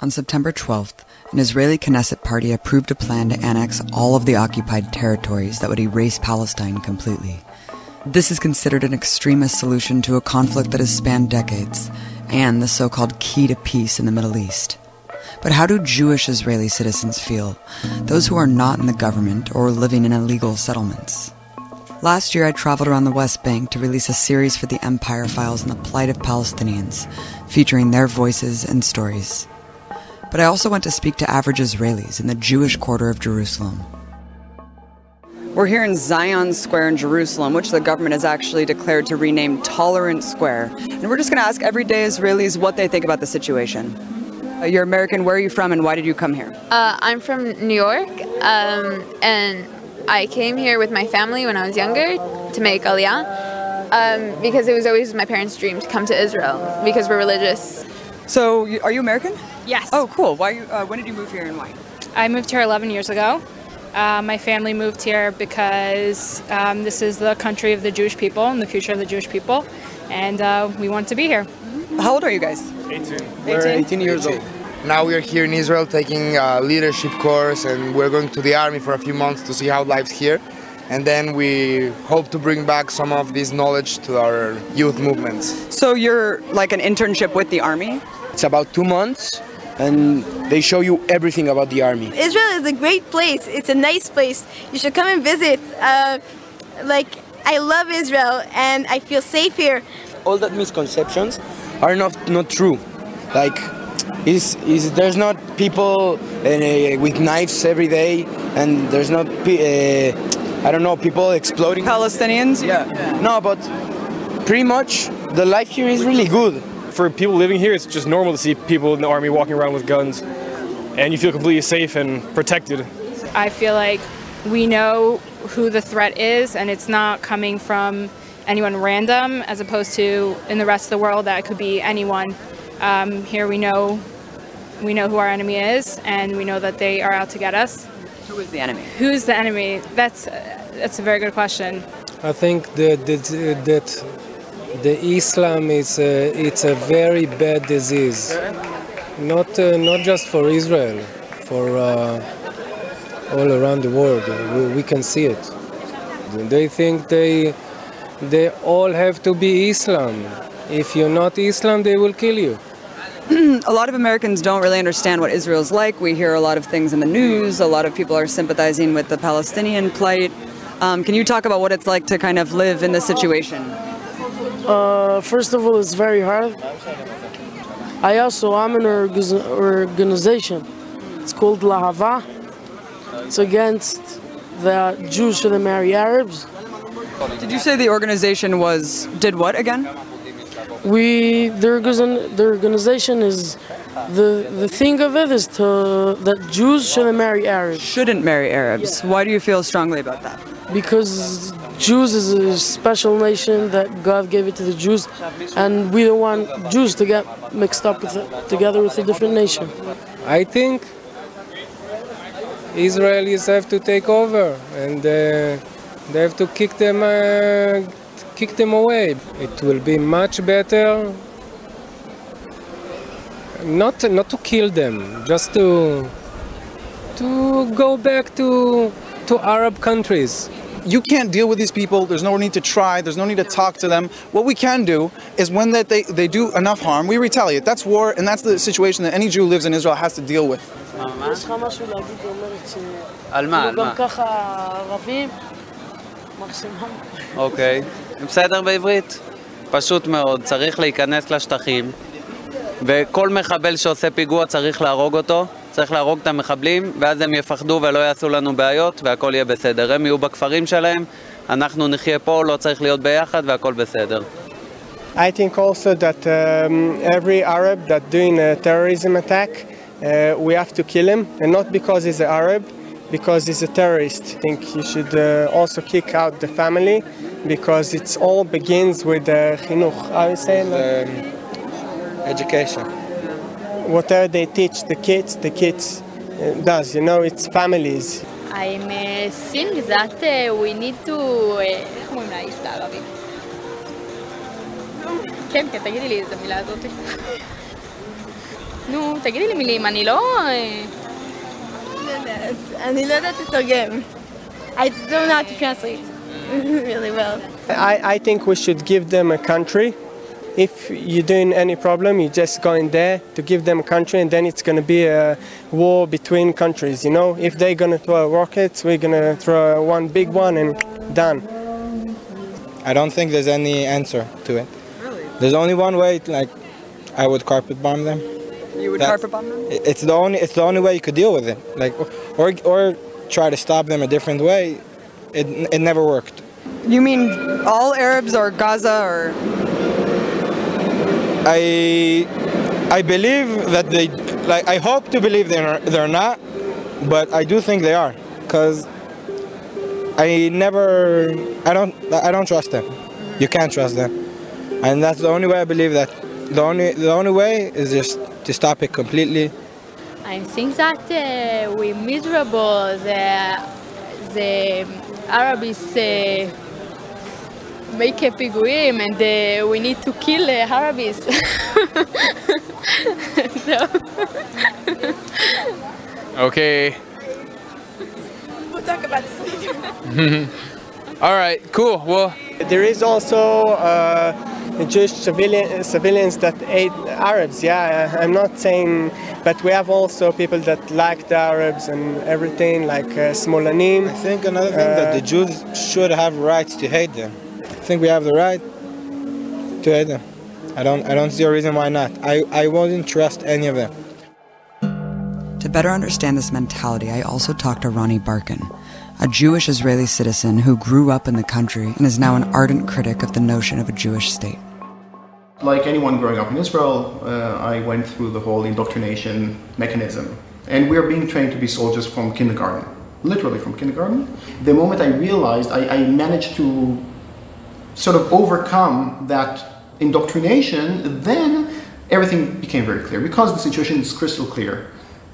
On September 12th, an Israeli Knesset party approved a plan to annex all of the occupied territories that would erase Palestine completely. This is considered an extremist solution to a conflict that has spanned decades, and the so-called key to peace in the Middle East. But how do Jewish Israeli citizens feel, those who are not in the government or living in illegal settlements? Last year I traveled around the West Bank to release a series for the Empire Files on the plight of Palestinians, featuring their voices and stories. But I also went to speak to average Israelis in the Jewish quarter of Jerusalem. We're here in Zion Square in Jerusalem, which the government has actually declared to rename Tolerant Square. And we're just going to ask everyday Israelis what they think about the situation. You're American. Where are you from and why did you come here? I'm from New York, and I came here with my family when I was younger to make Aliyah, because it was always my parents' dream to come to Israel, because we're religious. So, are you American? Yes. Oh, cool. When did you move here and why? I moved here 11 years ago. My family moved here because this is the country of the Jewish people and the future of the Jewish people, and we want to be here. How old are you guys? 18. We're 18 years old. Now we're here in Israel taking a leadership course, and we're going to the army for a few months to see how life's here. And then we hope to bring back some of this knowledge to our youth movements. So you're like an internship with the army? It's about 2 months, and they show you everything about the army. Israel is a great place. It's a nice place. You should come and visit. I love Israel, and I feel safe here. All that misconceptions are not true. Like, there's not people with knives every day, and there's not people exploding. Palestinians? Yeah. No, but pretty much the life here is really good. For people living here, it's just normal to see people in the army walking around with guns, and you feel completely safe and protected. I feel like we know who the threat is, and it's not coming from anyone random, as opposed to in the rest of the world that it could be anyone. Here we know who our enemy is, and we know that they are out to get us. Who is the enemy? Who's the enemy? That's a very good question. I think that the Islam is it's a very bad disease, not just for Israel, for all around the world. We can see it. They think they all have to be Islam. If you're not Islam, they will kill you. A lot of Americans don't really understand what Israel's like. We hear a lot of things in the news. A lot of people are sympathizing with the Palestinian plight. Can you talk about what it's like to kind of live in this situation? First of all, it's very hard. I'm in an organization. It's called Lahava. It's against the Jews shouldn't marry Arabs. Did you say the organization did what again? The organization is, the thing of it is that Jews shouldn't marry Arabs. Shouldn't marry Arabs. Why do you feel strongly about that? Because Jews is a special nation that God gave it to the Jews, and we don't want Jews to get mixed up together with a different nation. I think Israelis have to take over, and they have to kick them away. It will be much better not to kill them, just to go back to Arab countries. You can't deal with these people. There's no need to try. There's no need to talk to them. What we can do is when they do enough harm, we retaliate. That's war, and that's the situation that any Jew who lives in Israel has to deal with. אוקיי, בסדר בעברית? פשוט מאוד, צריך להיכנס לשטחים, וכל מחבל שעושה פיגוע צריך להרוג אותו, צריך להרוג את המחבלים, ואז הם יפחדו ולא יעשו לנו בעיות, והכל יהיה בסדר. הם יהיו בכפרים שלהם, אנחנו נחיה פה, לא צריך להיות ביחד, והכל בסדר. I think also that every Arab that doing a terrorism attack, we have to kill him, and not because he's an Arab, because he's a terrorist. I think you should also kick out the family, because it all begins with chinuch. How you say Education. Whatever they teach the kids does. It's families. I'm think that we need to... איך אומרים להעיף את הערבים? כן, תגידי לי את המילה הזאת. נו, תגידי לי מילים, אני לא... אני לא יודעת לתרגם. I don't know how to translate really well. I think we should give them a country. If you're doing any problem, you just go in there to give them a country, and then it's going to be a war between countries, you know? If they're going to throw rockets, we're going to throw one big one and done. I don't think there's any answer to it. Really? There's only one way, like, I would carpet bomb them. You would carpet bomb them? It's the only way you could deal with it. Like, or try to stop them a different way. It never worked. You mean all Arabs or Gaza or? I believe that they, like, I hope to believe they're not, but I do think they are, because I don't trust them. You can't trust them, and that's the only way I believe that. The only way is just to stop it completely. I think that we're miserable. The Arabs make a פיגועים and we need to kill Arabs. No. Okay. We'll talk about this later. All right, cool. Well, there is also Jewish civilians that hate Arabs. Yeah, I'm not saying, but we have also people that like the Arabs and everything, like Smolanim. I think another thing that the Jews should have rights to hate them. I think we have the right to hate them. I don't see a reason why not. I wouldn't trust any of them. To better understand this mentality, I also talked to Ronnie Barkin, a Jewish Israeli citizen who grew up in the country and is now an ardent critic of the notion of a Jewish state. Like anyone growing up in Israel, I went through the whole indoctrination mechanism. And we are being trained to be soldiers from kindergarten, literally from kindergarten. The moment I realized I managed to sort of overcome that indoctrination, then everything became very clear, because the situation is crystal clear.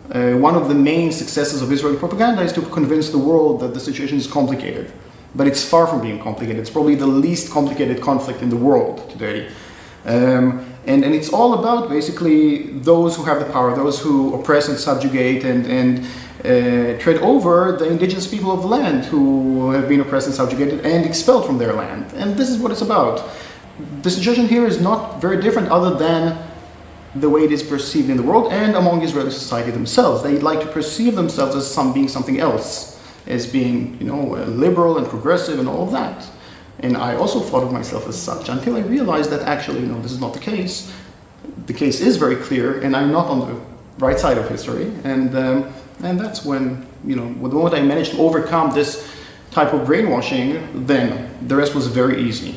One of the main successes of Israeli propaganda is to convince the world that the situation is complicated. But it's far from being complicated. It's probably the least complicated conflict in the world today. And it's all about basically those who have the power, those who oppress and subjugate and tread over the indigenous people of the land who have been oppressed and subjugated and expelled from their land. And this is what it's about. The situation here is not very different other than the way it is perceived in the world and among Israeli society themselves. They like to perceive themselves as being something else, as being, you know, liberal and progressive and all of that. And I also thought of myself as such until I realized that actually, no, this is not the case. The case is very clear, and I'm not on the right side of history. And that's when, you know, the moment I managed to overcome this type of brainwashing, then the rest was very easy.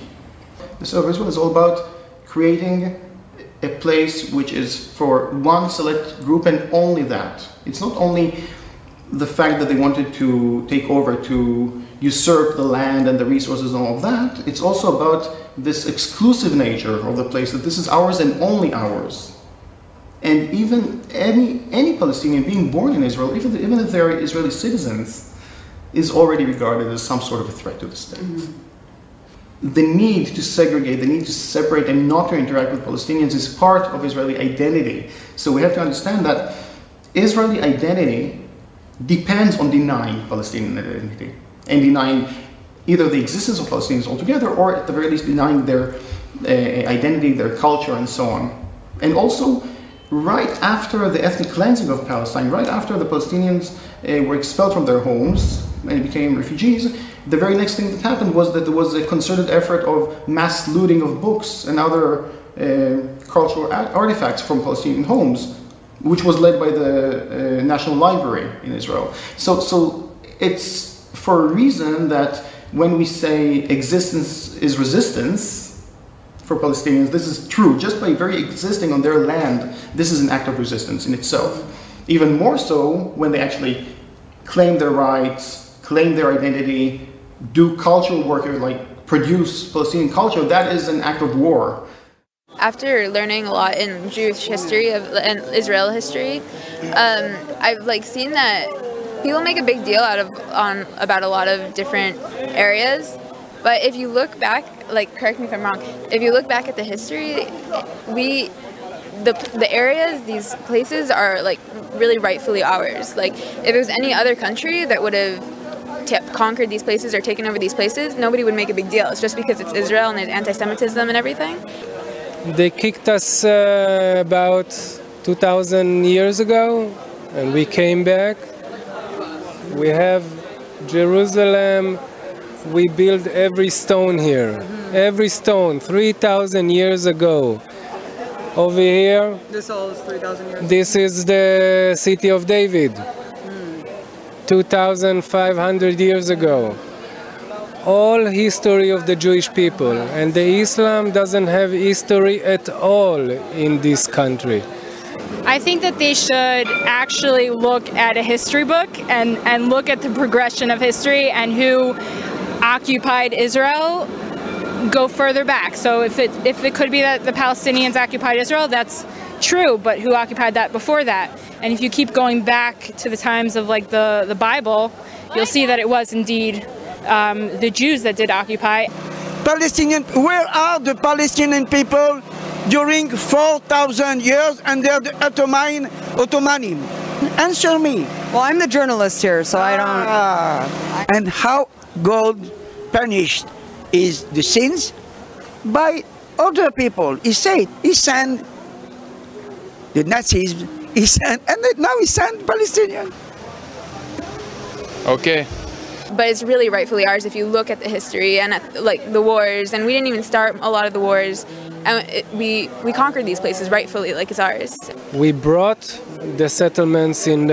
The State of Israel is all about creating a place which is for one select group and only that. It's not only the fact that they wanted to take over, to usurp the land and the resources and all of that. It's also about this exclusive nature of the place, that this is ours and only ours. And even any Palestinian being born in Israel, even if they're Israeli citizens, is already regarded as some sort of a threat to the state. Mm-hmm. The need to segregate, the need to separate and not to interact with Palestinians is part of Israeli identity. So we have to understand that Israeli identity depends on denying Palestinian identity and denying either the existence of Palestinians altogether or at the very least denying their identity, their culture and so on. And also, right after the ethnic cleansing of Palestine, right after the Palestinians were expelled from their homes and became refugees, the very next thing that happened was that there was a concerted effort of mass looting of books and other cultural artifacts from Palestinian homes, which was led by the National Library in Israel. So it's for a reason that when we say existence is resistance for Palestinians, this is true. Just by very existing on their land, this is an act of resistance in itself. Even more so when they actually claim their rights, claim their identity, do cultural work, like produce Palestinian culture, that is an act of war. After learning a lot in Jewish history and Israel history, I've seen that people make a big deal about a lot of different areas. But if you look back, correct me if I'm wrong, if you look back at the history, the areas, these places are like really rightfully ours. Like if it was any other country that would have conquered these places or taken over these places, nobody would make a big deal. It's just because it's Israel and there's anti-Semitism and everything. They kicked us about 2,000 years ago, and we came back. We have Jerusalem. We built every stone here. Every stone, 3,000 years ago. Over here, this all is 3,000 years ago? This is the city of David. 2,500 years ago. All history of the Jewish people, and the Islam doesn't have history at all in this country. I think that they should actually look at a history book and look at the progression of history and who occupied Israel, go further back. So if it could be that the Palestinians occupied Israel, that's true, but who occupied that before that? And if you keep going back to the times of like the Bible, you'll see that it was indeed the Jews that did occupy. Palestinian, where are the Palestinian people during 4,000 years under the Ottoman? Answer me. Well, I'm the journalist here, so I don't... And how God punished is the sins? By other people. He said, he sent the Nazis, he sent, and now he sent Palestinians. Okay. But it's really rightfully ours if you look at the history and at like the wars, and we didn't even start a lot of the wars, and we conquered these places rightfully, like it's ours. We brought the settlements in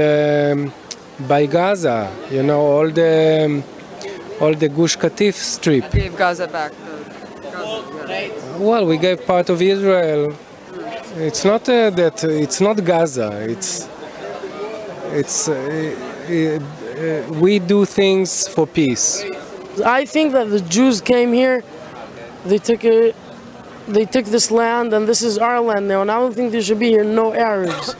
by Gaza, you know, all the Gush Katif strip. I gave Gaza back. Well, we gave part of Israel. It's not that it's not Gaza. We do things for peace. I think that the Jews came here, they took this land, and this is our land now, and I don't think there should be here no Arabs.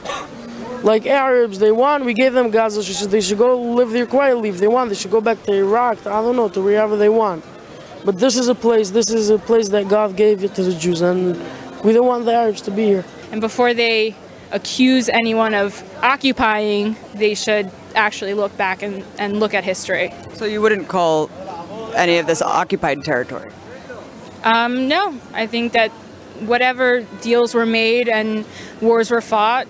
Like Arabs, they want, we gave them Gaza, they should go live there quietly if they want. They should go back to Iraq, I don't know, to wherever they want. But this is a place that God gave it to the Jews, and we don't want the Arabs to be here. And before they accuse anyone of occupying, they should actually look back and look at history. So you wouldn't call any of this occupied territory? No, I think that whatever deals were made and wars were fought,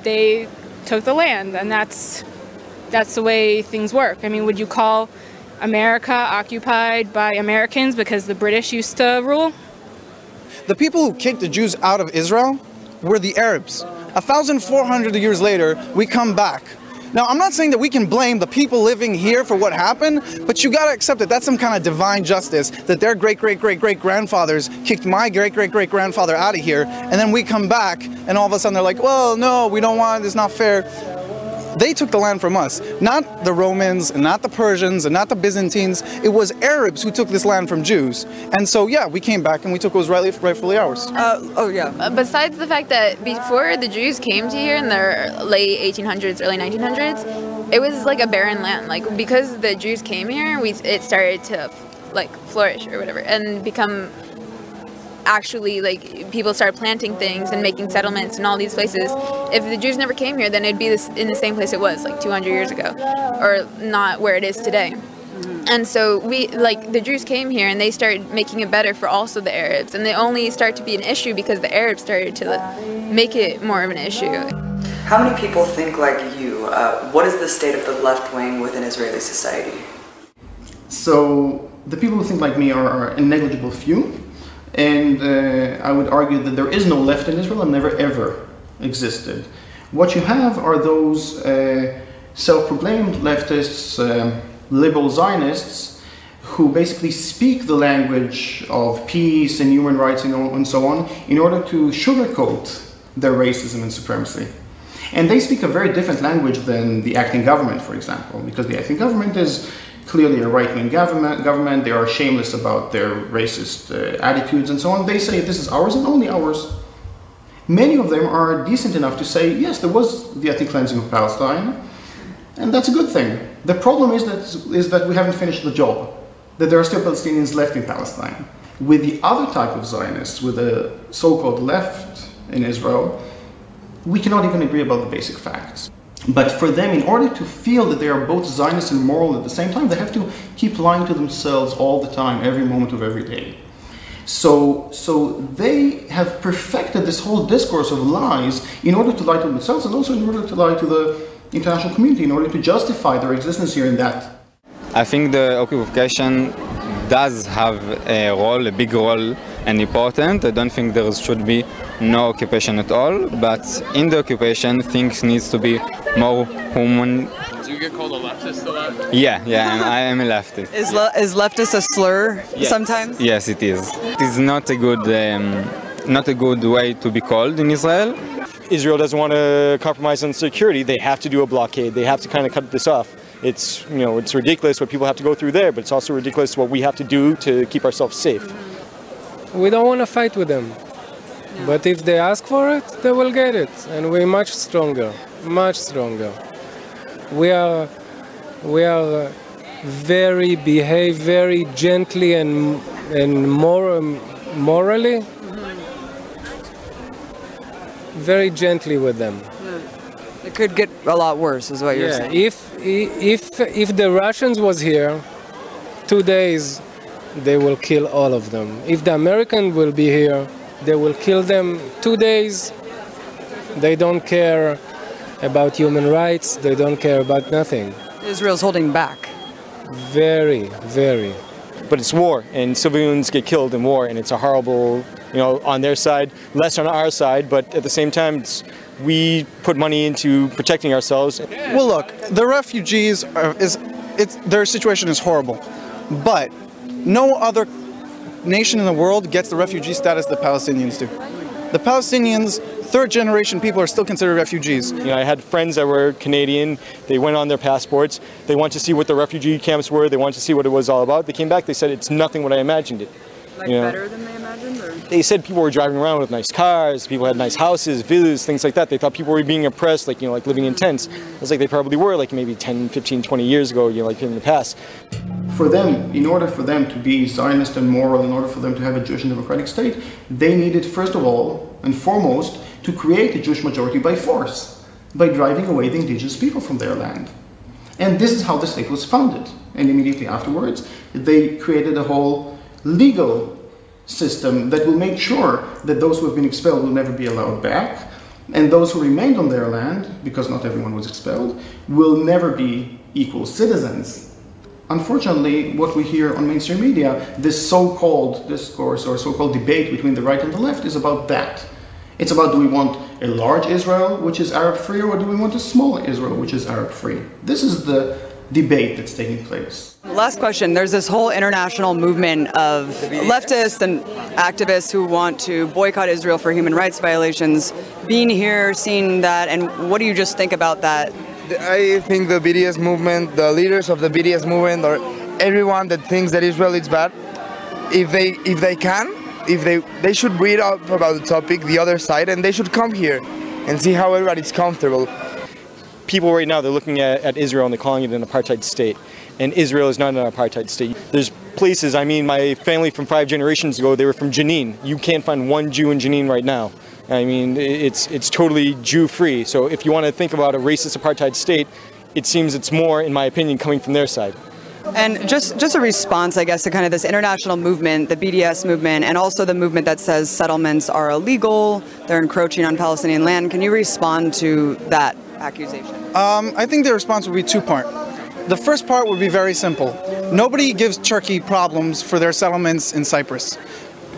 they took the land, and that's the way things work. I mean, would you call America occupied by Americans because the British used to rule? The people who kicked the Jews out of Israel were the Arabs. 1,400 years later, we come back. Now, I'm not saying that we can blame the people living here for what happened, but you gotta accept that that's some kind of divine justice, that their great-great-great-great-grandfathers kicked my great-great-great-grandfather out of here, and then we come back, and all of a sudden they're like, well, no, we don't want it, it's not fair. They took the land from us, not the Romans, and not the Persians, and not the Byzantines. It was Arabs who took this land from Jews. And so, yeah, we came back and we took what was rightfully ours. Oh, yeah. Besides the fact that before the Jews came to here in the late 1800s, early 1900s, it was like a barren land. Like, because the Jews came here, it started to, like, flourish or whatever, and become... Actually, like, people started planting things and making settlements in all these places. If the Jews never came here, then it'd be in the same place it was like 200 years ago, or not where it is today. And so the Jews came here and they started making it better for also the Arabs, and they only start to be an issue because the Arabs started to make it more of an issue. How many people think like you? What is the state of the left wing within Israeli society? So the people who think like me are a negligible few. And I would argue that there is no left in Israel and never ever existed. What you have are those self-proclaimed leftists, liberal Zionists, who basically speak the language of peace and human rights and so on in order to sugarcoat their racism and supremacy. And they speak a very different language than the acting government, for example, because the acting government is clearly a right-wing government. They are shameless about their racist attitudes and so on. They say this is ours and only ours. Many of them are decent enough to say, yes, there was the ethnic cleansing of Palestine, and that's a good thing. The problem is that we haven't finished the job, that there are still Palestinians left in Palestine. With the other type of Zionists, with the so-called left in Israel, we cannot even agree about the basic facts. But for them, in order to feel that they are both Zionist and moral at the same time, they have to keep lying to themselves all the time, every moment of every day. So they have perfected this whole discourse of lies in order to lie to themselves and also in order to lie to the international community, in order to justify their existence here in that. I think the occupation does have a big role and important. I don't think there should be no occupation at all, but in the occupation things needs to be more human. Do you get called a leftist a lot? Yeah, and I am a leftist. Is leftist a slur sometimes? Yes, it is. It is not a good way to be called in Israel. Israel doesn't want to compromise on security. They have to do a blockade. They have to kind of cut this off. It's, you know, it's ridiculous what people have to go through there, but it's also ridiculous what we have to do to keep ourselves safe. We don't want to fight with them. But if they ask for it, they will get it. And we're much stronger, much stronger. We behave very gently and morally. Very gently with them. It could get a lot worse, is what you're saying. If the Russians was here, 2 days, they will kill all of them. If the Americans will be here, they will kill them 2 days. They don't care about human rights. They don't care about nothing. Israel's holding back. Very, very. But it's war, and civilians get killed in war, and it's a horrible, you know, on their side, less on our side, but at the same time, we put money into protecting ourselves. Well, look, the refugees, their situation is horrible, but no other nation in the world gets the refugee status the Palestinians do. The Palestinians, third-generation people, are still considered refugees. You know, I had friends that were Canadian. They went on their passports. They wanted to see what the refugee camps were. They wanted to see what it was all about. They came back. They said it's nothing what I imagined it. Like better than they imagined? Or? They said people were driving around with nice cars. People had nice houses, villas, things like that. They thought people were being oppressed, like, you know, like living in tents. It's like they probably were, like maybe 10, 15, 20 years ago, you know, like in the past. For them, in order for them to be Zionist and moral, in order for them to have a Jewish and democratic state, they needed, first of all and foremost, to create a Jewish majority by force, by driving away the indigenous people from their land. And this is how the state was founded. And immediately afterwards, they created a whole legal system that will make sure that those who have been expelled will never be allowed back, and those who remained on their land, because not everyone was expelled, will never be equal citizens. Unfortunately, what we hear on mainstream media, this so-called discourse or so-called debate between the right and the left is about that. It's about, do we want a large Israel, which is Arab-free, or do we want a small Israel, which is Arab-free? This is the debate that's taking place. Last question. There's this whole international movement of leftists and activists who want to boycott Israel for human rights violations. Being here, seeing that, and what do you just think about that? I think the BDS movement, the leaders of the BDS movement, or everyone that thinks that Israel is bad, if they should read up about the topic, the other side, and they should come here and see how everybody's comfortable. People right now, they're looking at Israel and they're calling it an apartheid state. And Israel is not an apartheid state. There's places, I mean, my family from 5 generations ago, they were from Jenin. You can't find one Jew in Jenin right now. I mean, it's totally Jew-free. So if you want to think about a racist apartheid state, it seems it's more, in my opinion, coming from their side. And just a response, I guess, to kind of this international movement, the BDS movement, and also the movement that says settlements are illegal, they're encroaching on Palestinian land. Can you respond to that accusation? I think the response would be two-part. The first part would be very simple. Nobody gives Turkey problems for their settlements in Cyprus.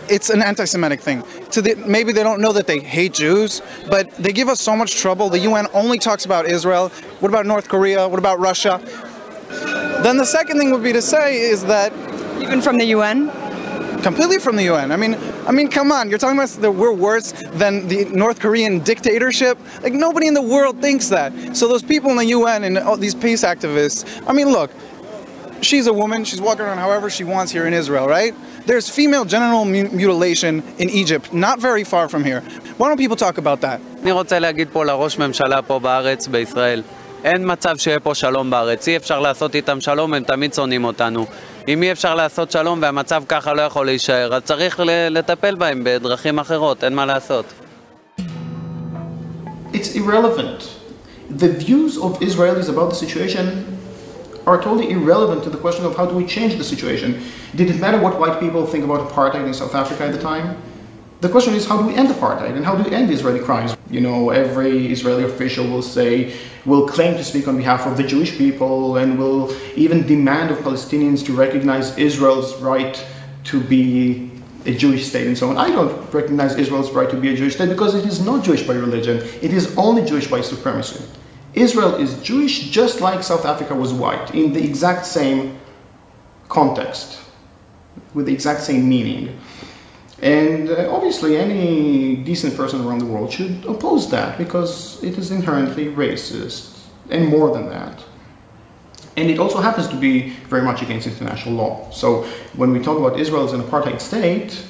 It's an anti-Semitic thing. Maybe they don't know that they hate Jews, but they give us so much trouble. The UN only talks about Israel. What about North Korea? What about Russia? Then the second thing would be to say is that... Even from the UN? Completely from the UN. I mean, come on. You're talking about that we're worse than the North Korean dictatorship? Like, nobody in the world thinks that. So those people in the UN and all these peace activists, I mean, look, she's a woman. She's walking around however she wants here in Israel, right? There's female genital mutilation in Egypt, not very far from here. Why don't people talk about that? אני רוצה להגיד פה לראש ממשלה פה בארץ, בישראל. אין מצב שיהיה פה שלום בארץ. אי אפשר לעשות איתם שלום, הם תמיד שונאים אותנו. אם אי אפשר לעשות שלום והמצב ככה לא יכול להישאר, אז צריך לטפל בהם בדרכים אחרות, אין מה לעשות. irrelevant. The views of Israelis about the situation are totally irrelevant to the question of how do we change the situation. Did it matter what white people think about apartheid in South Africa at the time? The question is, how do we end apartheid and how do we end Israeli crimes? You know, every Israeli official will claim to speak on behalf of the Jewish people and will even demand of Palestinians to recognize Israel's right to be a Jewish state and so on. I don't recognize Israel's right to be a Jewish state because it is not Jewish by religion. It is only Jewish by supremacy. Israel is Jewish just like South Africa was white, in the exact same context, with the exact same meaning. And obviously any decent person around the world should oppose that because it is inherently racist and more than that. And it also happens to be very much against international law. So when we talk about Israel as an apartheid state,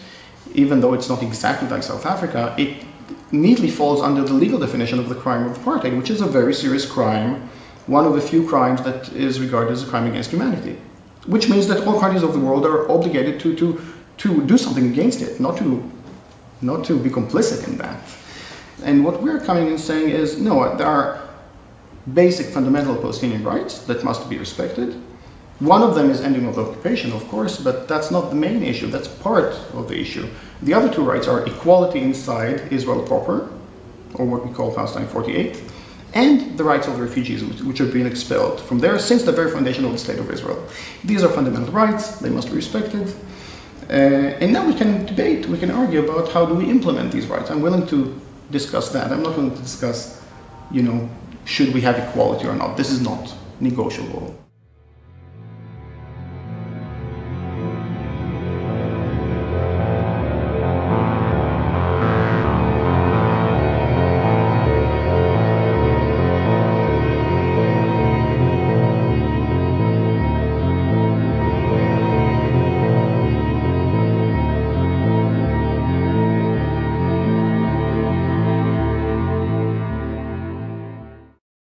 even though it's not exactly like South Africa, it neatly falls under the legal definition of the crime of apartheid, which is a very serious crime, one of the few crimes that is regarded as a crime against humanity. Which means that all countries of the world are obligated to do something against it, not to be complicit in that. And what we're coming and saying is, no, there are basic fundamental Palestinian rights that must be respected. One of them is ending of the occupation, of course, but that's not the main issue, that's part of the issue. The other two rights are equality inside Israel proper, or what we call Palestine 48, and the rights of the refugees which have been expelled from there since the very foundation of the State of Israel. These are fundamental rights, they must be respected. And now we can debate, we can argue about how do we implement these rights. I'm willing to discuss that. I'm not willing to discuss, you know, should we have equality or not. This is not negotiable.